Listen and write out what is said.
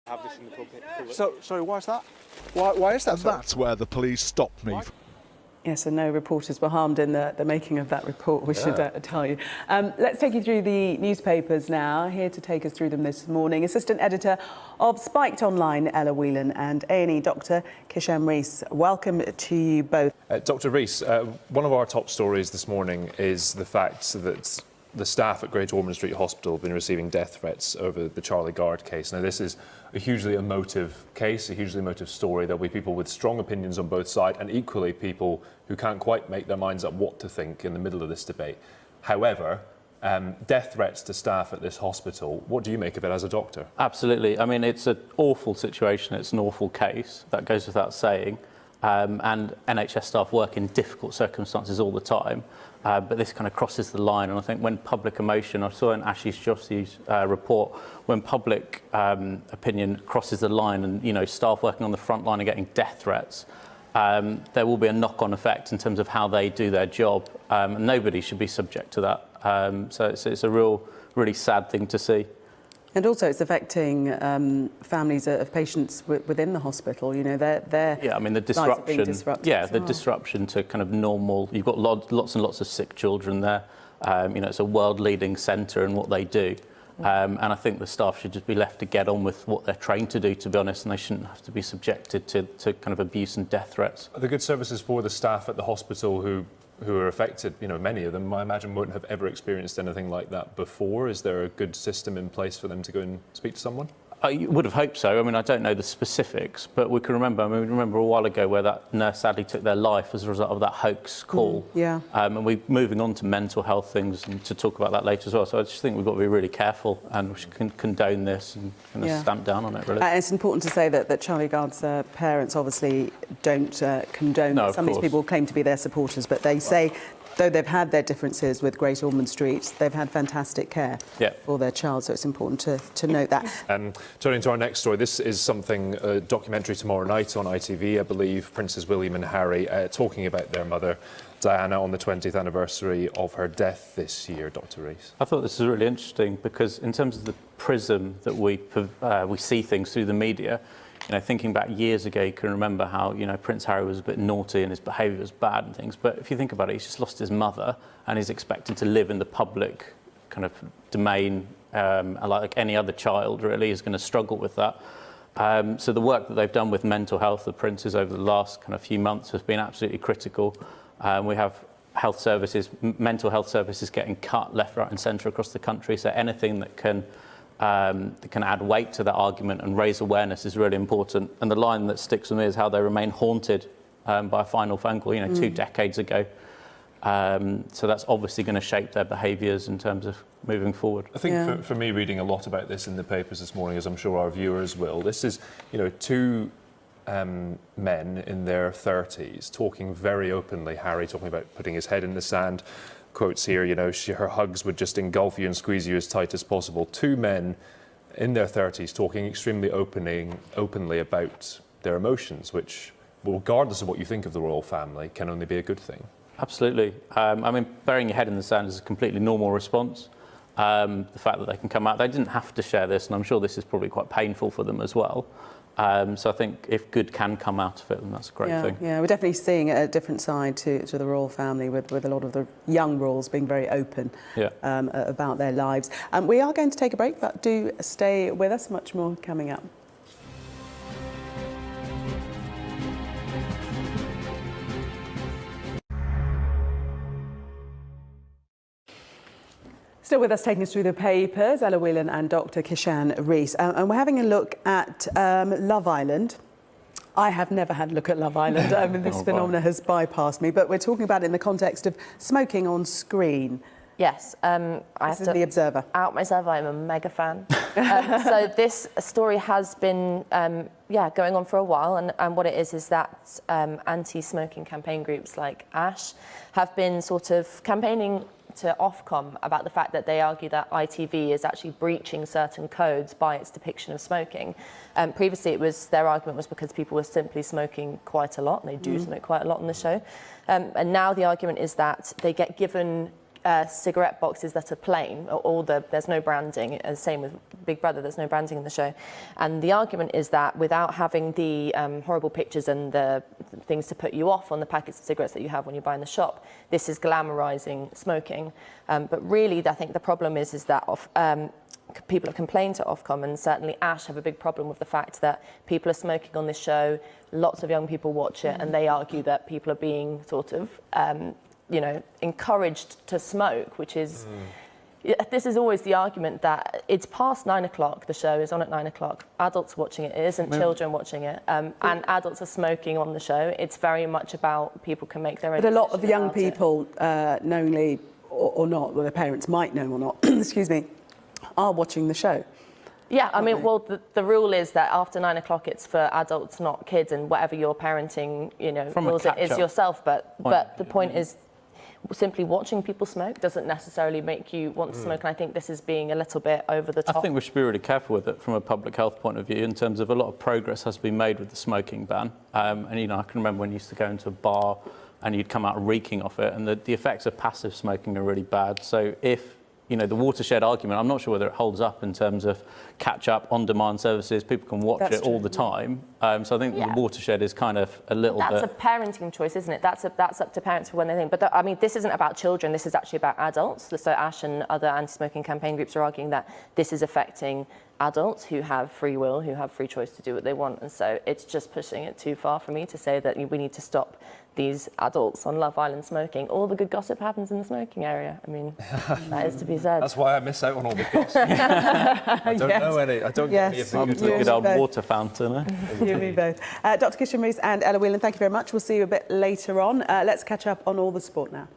Have this in the public. So, sorry, why is that? Why is that? And that's where the police stopped me. Yes, and no reporters were harmed in the making of that report, we should tell you. Let's take you through the newspapers now. Here to take us through them this morning, Assistant Editor of Spiked Online, Ella Whelan, and A&E Doctor Kishan Rees. Welcome to you both. Dr Rees, one of our top stories this morning is the fact that the staff at Great Ormond Street Hospital have been receiving death threats over the Charlie Gard case. Now, this is a hugely emotive case, a hugely emotive story. There'll be people with strong opinions on both sides and equally people who can't quite make their minds up what to think in the middle of this debate. However, death threats to staff at this hospital, what do you make of it as a doctor? Absolutely. I mean, it's an awful situation. It's an awful case. That goes without saying. And NHS staff work in difficult circumstances all the time. But this kind of crosses the line, and I think when public emotion, I saw in Ashish Joshi's report, when public opinion crosses the line and, you know, staff working on the front line are getting death threats, there will be a knock-on effect in terms of how they do their job, and nobody should be subject to that. So it's a really sad thing to see. And also it's affecting families of patients within the hospital. You know, their yeah, I mean, the disruption. Yeah, the disruption to kind of normal. You've got lots and lots of sick children there. You know, it's a world-leading centre in what they do. And I think the staff should just be left to get on with what they're trained to do, to be honest, and they shouldn't have to be subjected to kind of abuse and death threats. Are there good services for the staff at the hospital who are affected? You know, many of them, I imagine, wouldn't have ever experienced anything like that before. Is there a good system in place for them to go and speak to someone? I would have hoped so. I mean, I don't know the specifics, but we can remember. I mean, we remember a while ago where that nurse sadly took their life as a result of that hoax call. Yeah. And we're moving on to mental health things and to talk about that later as well. So I just think we've got to be really careful, and we should condone this and kind of stamp down on it, really. It's important to say that Charlie Gard's parents obviously don't condone. No, Some of these people claim to be their supporters, but they say, though they've had their differences with Great Ormond Street, they've had fantastic care for their child, so it's important to note that. Turning to our next story, this is something, a documentary tomorrow night on ITV, I believe, Princes William and Harry, talking about their mother, Diana, on the 20th anniversary of her death this year, Dr Rees. I thought this was really interesting because in terms of the prism that we see things through the media, you know, thinking back years ago, you can remember how, you know, Prince Harry was a bit naughty and his behaviour was bad and things. But if you think about it, he's just lost his mother and he's expected to live in the public kind of domain, like any other child, really, is going to struggle with that. So the work that they've done with mental health, the princes, over the last kind of few months has been absolutely critical. We have health services, mental health services getting cut left, right and centre across the country. So anything that can add weight to that argument and raise awareness is really important. And the line that sticks with me is how they remain haunted by a final phone call, you know, 2 decades ago. So that's obviously going to shape their behaviours in terms of moving forward. I think for me, reading a lot about this in the papers this morning, as I'm sure our viewers will, this is, you know, two men in their 30s talking very openly. Harry talking about putting his head in the sand. Quotes here, you know, her hugs would just engulf you and squeeze you as tight as possible. 2 men in their 30s talking extremely openly about their emotions, which, regardless of what you think of the royal family, can only be a good thing. Absolutely. I mean, burying your head in the sand is a completely normal response. The fact that they can come out, they didn't have to share this, and I'm sure this is probably quite painful for them as well. So I think if good can come out of it, then that's a great thing. Yeah, we're definitely seeing a different side to the royal family with a lot of the young royals being very open about their lives. We are going to take a break, but do stay with us. Much more coming up. Still with us, taking us through the papers, Ella Whelan and Dr Kishan Rees. And we're having a look at Love Island. I have never had a look at Love Island. I mean, this phenomenon has bypassed me. But we're talking about it in the context of smoking on screen. Yes. I have to The Observer. Out myself, I'm a mega fan. So this story has been going on for a while. And what it is that anti-smoking campaign groups like ASH have been sort of campaigning to Ofcom about the fact that they argue that ITV is actually breaching certain codes by its depiction of smoking. Previously, their argument was because people were simply smoking quite a lot, and they do smoke quite a lot on the show. And now the argument is that they get given cigarette boxes that are plain, there's no branding. Same with Big Brother, there's no branding in the show. And the argument is that without having the horrible pictures and the things to put you off on the packets of cigarettes that you have when you buy in the shop, this is glamorising smoking. But really, I think the problem is that people have complained to Ofcom, and certainly Ash have a big problem with the fact that people are smoking on this show, lots of young people watch it, and they argue that people are being sort of encouraged to smoke, which is, this is always the argument that it's past 9 o'clock, the show is on at 9 o'clock, adults watching it, it isn't children watching it, and adults are smoking on the show. It's very much about people can make their own But a lot of decision young about it. people, knowingly or not, well, their parents might know or not, excuse me, are watching the show. Yeah, I mean, well, the rule is that after 9 o'clock, it's for adults, not kids, and whatever your parenting, rules it is yourself. But the point is, simply watching people smoke doesn't necessarily make you want to smoke, and I think this is being a little bit over the top. I think we should be really careful with it from a public health point of view, in terms of a lot of progress has been made with the smoking ban. And I can remember when you used to go into a bar and you'd come out reeking off it, and the effects of passive smoking are really bad. So if the watershed argument, I'm not sure whether it holds up in terms of catch-up, on-demand services. People can watch it all the time. So I think the watershed is kind of a little bit... That's a parenting choice, isn't it? That's up to parents for when they think. But I mean, this isn't about children. This is actually about adults. So Ash and other anti-smoking campaign groups are arguing that this is affecting adults who have free will, who have free choice to do what they want. And so it's just pushing it too far for me to say that we need to stop these adults on Love Island smoking. All the good gossip happens in the smoking area. I mean, that is to be said. That's why I miss out on all the gossip. I don't know any. I don't get any of the I'm a good old water fountain. You and me both. Dr. Kishan Rees and Ella Whelan, thank you very much. We'll see you a bit later on. Let's catch up on all the sport now.